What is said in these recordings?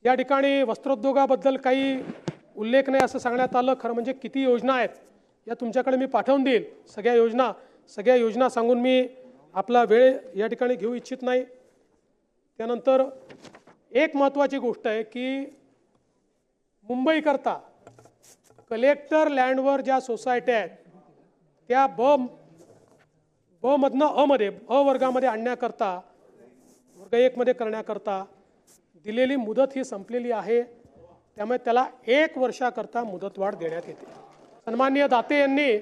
या ठिकाणी वस्त्रोद्योगाबद्दल काही उल्लेख नाही असं सांगण्यात आलं। खरं म्हणजे किती योजना आहेत या तुमच्याकडे मी पाठवून देईल, सगळ्या योजना सांगून मी आपला वेळ या ठिकाणी घेऊ इच्छित नाही। त्यानंतर एक महत्त्वाची गोष्ट आहे की मुंबई करता कलेक्टर लँडवर ज्या सोसायट्या आहेत त्या ब मधनं अ वर्गामध्ये आणण्याकरता वर्ग 1 मध्ये करण्याकरता दिलेली मुदत ही संपलेली आहे। त्यामुळे त्याला 1 वर्षाकरता मुदतवाढ देण्यात येते। सन्माननीय दाते यांनी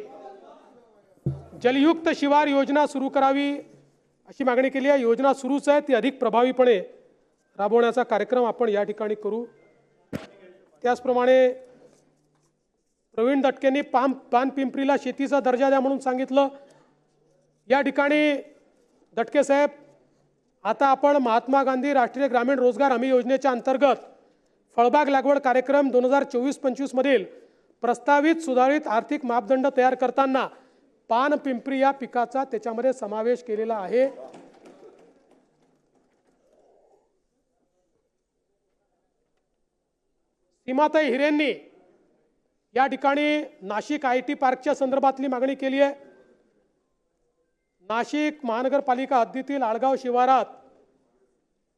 जलयुक्त शिवार योजना सुरू करावी अशी मागणी केली आहे। योजना सुरूच आहे, ती अधिक प्रभावीपणे राबवण्याचा कार्यक्रम आपण या ठिकाणी करू। त्याचप्रमाणे प्रवीण दटकेंनी पानपिंपरीला शेतीचा दर्जा द्या म्हणून सांगितलं। या ठिकाणी दटके साहेब, आता आपण महात्मा गांधी राष्ट्रीय ग्रामीण रोजगार हमी योजनेच्या अंतर्गत फळबाग लागवड कार्यक्रम 2024-25 मधील प्रस्तावित सुधारित आर्थिक मापदंड तयार करताना पानपिंपरी या पिकाचा त्याच्यामध्ये समावेश केलेला आहे। सीमाताई हिरेंनी या ठिकाणी नाशिक IT पार्कच्या संदर्भातली मागणी केली आहे। नाशिक महानगरपालिका हद्दीतील आळगाव शिवारात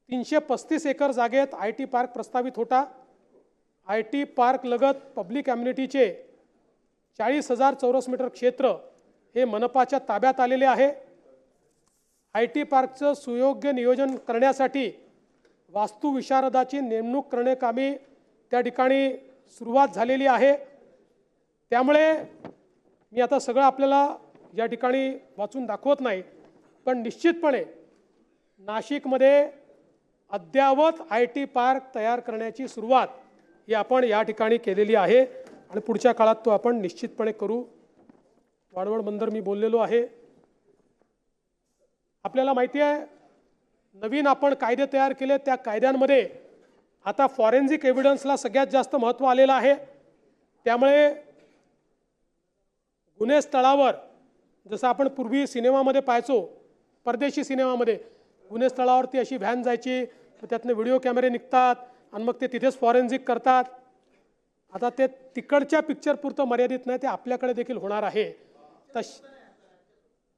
335 एकर जागेत IT पार्क प्रस्तावित होता। IT पार्क लगत पब्लिक अम्युनिटीचे 40,000 चौरस मीटर क्षेत्र हे मनपाच्या ताब्यात आलेले आहे। IT पार्कचं सुयोग्य नियोजन करण्यासाठी वास्तुविशारदाची नेमणूक करण्याकामी त्या ठिकाणी सुरुवात झालेली आहे। त्यामुळे मी आता सगळं आपल्याला या ठिकाणी वाचून दाखवत नाही, पण निश्चितपणे नाशिकमध्ये अद्ययावत IT पार्क तयार करण्याची सुरुवात ही आपण या ठिकाणी केलेली आहे आणि पुढच्या काळात तो आपण निश्चितपणे करू। वाढवण बंदर मी बोललेलो आहे। आपल्याला माहिती आहे नवीन आपण कायदे तयार केले, त्या कायद्यांमध्ये आता फॉरेन्सिक एव्हिडन्सला सगळ्यात जास्त महत्त्व आलेलं आहे। त्यामुळे गुन्हे स्थळावर जसं आपण पूर्वी सिनेमामध्ये पाहायचो, परदेशी सिनेमामध्ये गुन्हे स्थळावरती अशी व्हॅन जायची, त्यातनं व्हिडिओ कॅमेरे निघतात आणि मग ते तिथेच फॉरेन्सिक करतात। आता ते तिकडच्या पिक्चर पुरतं मर्यादित नाही, ते आपल्याकडे देखील होणार आहे।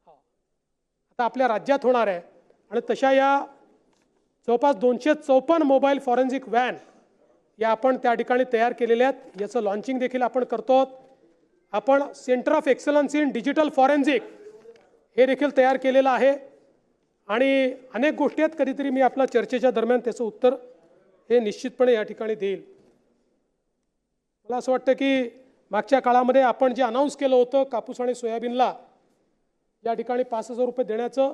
आता आपल्या राज्यात होणार आहे आणि तशा या जवळपास 254 मोबाईल फॉरेन्सिक व्हॅन या आपण त्या ठिकाणी तयार केलेल्या आहेत। याचं लॉन्चिंग देखील आपण करतो। आपण centre of excellence in digital forensic हे देखील तयार केलेलं आहे आणि अनेक गोष्टी आहेत, कधीतरी मी आपल्या चर्चेच्या दरम्यान त्याचं उत्तर हे निश्चितपणे या ठिकाणी देईल। मला असं वाटतं की मागच्या काळामध्ये आपण जे अनाउन्स केलं होतं कापूस आणि सोयाबीनला या ठिकाणी 5,000 रुपये देण्याचं,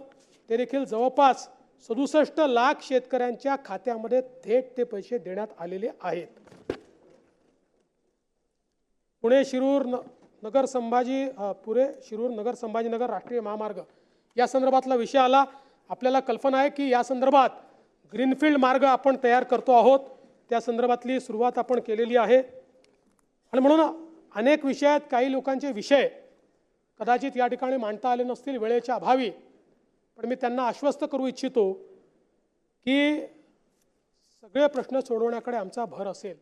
ते देखील जवळपास 67 लाख शेतकऱ्यांच्या खात्यामध्ये थेट ते पैसे देण्यात आलेले आहेत। पुणे शिरूर नगर संभाजीनगर राष्ट्रीय महामार्ग या संदर्भातला विषय आला। आपल्याला कल्पना आहे की या संदर्भात ग्रीनफील्ड मार्ग आपण तयार करतो आहोत, त्या संदर्भातली सुरुवात आपण केलेली आहे। आणि म्हणून अनेक विषय आहेत, काही लोकांचे विषय कदाचित या ठिकाणी मांडता आले नसतील वेळेच्या अभावी, पण मी त्यांना आश्वस्त करू इच्छितो की सगळे प्रश्न सोडवण्याकडे आमचा भर असेल।